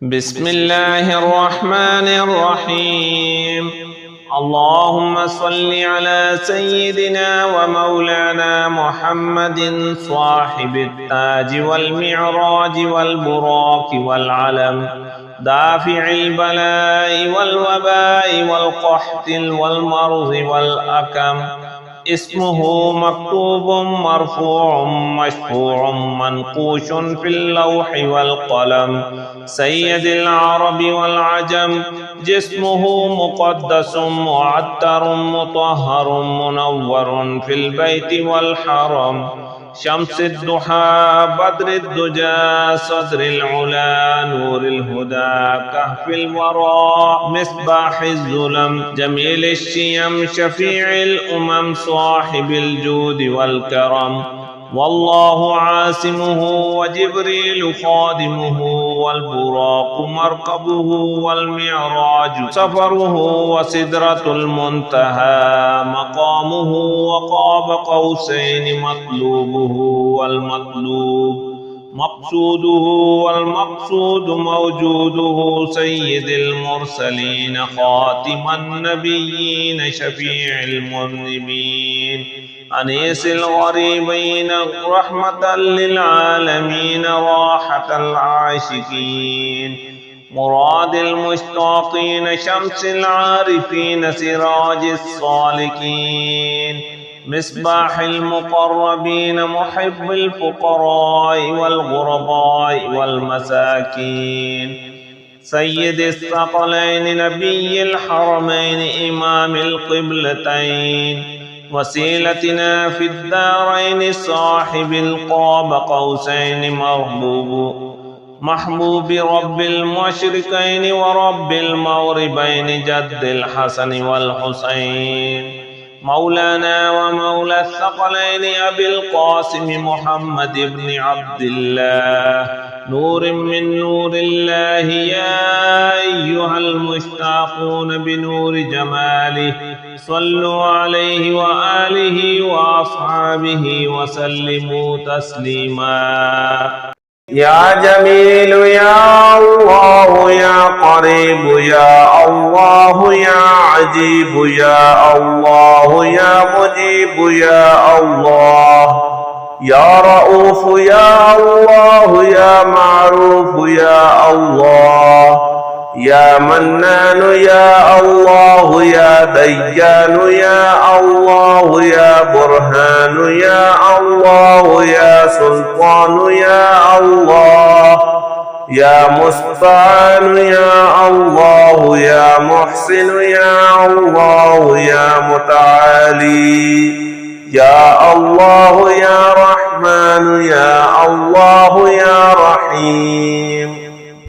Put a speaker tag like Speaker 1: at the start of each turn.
Speaker 1: بسم الله الرحمن الرحيم. اللهم صل على سيدنا ومولانا محمد صاحب التاج والمعراج والبراق والعلم، دافع البلاء والوباء والقحط والمرض والأكم، اسمه مكتوب مرفوع مشفوع منقوش في اللوح والقلم، سيد العرب والعجم، جسمه مقدس معطر مطهر منور في البيت والحرم، شمس الضحى بدر الدجى صدر العلا نور الهدى كهف الورى مصباح الظلم، جميل الشيم شفيع الأمم صاحب الجود والكرم، والله عاصمه وجبريل خادمه والبراق مركبه والمعراج سفره وسدرة المنتهى مقامه وقاب قوسين مطلوبه والمطلوب مقصوده والمقصود موجوده، سيد المرسلين خاتم النبيين شفيع المذنبين، أنيس الغريبين رحمة للعالمين راحة العاشقين، مراد المشتاقين شمس العارفين سراج الصالكين، مصباح المقربين محب الفقراء والغرباء والمساكين، سيد الثقلين نبي الحرمين إمام القبلتين، وسيلتنا في الدارين صاحب القاب قوسين محبوب رب المشرقين ورب المغربين جد الحسن والحسين، مولانا ومولى الثقلين أبي القاسم محمد بن عبد الله، نور من نور الله، يا أيها المشتاقون بنور جماله صلوا عليه وآله وأصحابه وسلموا تسليما. يا جميل يا الله يا قريب يا الله يا عجيب يا الله يا مجيب يا الله، يا رؤوف يا الله يا معروف يا الله، يا منان يا الله يا ديان يا الله يا برهان يا الله يا سلطان يا الله، يا مستعان يا الله يا محسن يا الله يا متعالي يا الله يا رحمن يا الله يا رحيم.